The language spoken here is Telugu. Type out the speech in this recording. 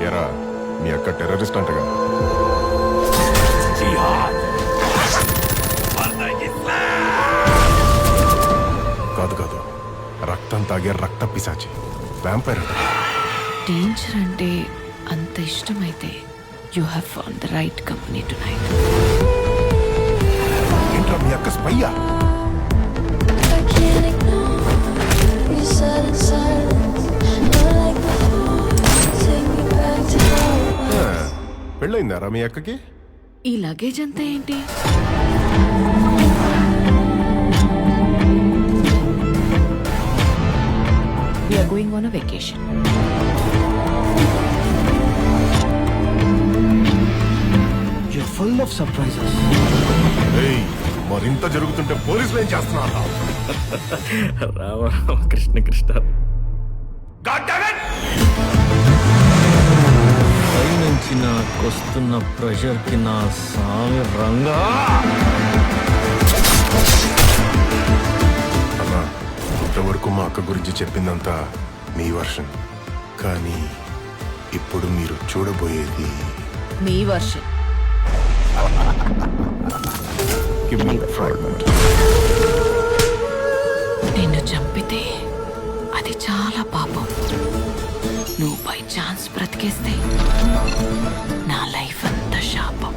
ఎరా మీ అక్క టెర్రరిస్ట్ అంటగా. కాదు కాదు, రక్తం తాగే రక్త పిశాచి వ్యాంపైర్ అంట. డేంజర్ అంటే అంత ఇష్టమైతే you have found the right company tonight. ఏంట్రా మీ అక్క స్పయ్యా? I can't ignore your sudden silence. Not like before. Take me back to how it was. పెళ్ళయిందారా మీ అక్కకి? ఈ లగేజ్ అంతా ఏంటి? We are going on a vacation. You're full of surprises. ఏయ్, మరింత జరుగుతుంటే పోలీసులు ఏం చేస్తున్నారా? రామ రామ కృష్ణ కృష్ణ. పైనుంచి నాకొస్తున్న ప్రెషర్ కి నా సామి రంగా. అన్నా, ఇంతవరకు మా అక్క గురించి చెప్పిందంతా మీ వర్షన్, కానీ ఇప్పుడు మీరు చూడబోయేది మీ version. Give me the fragment. నిన్ను చంపితే అది చాలా పాపం. నువ్వు బై ఛాన్స్ బ్రతికేస్తే నా లైఫ్ అంతా శాపం.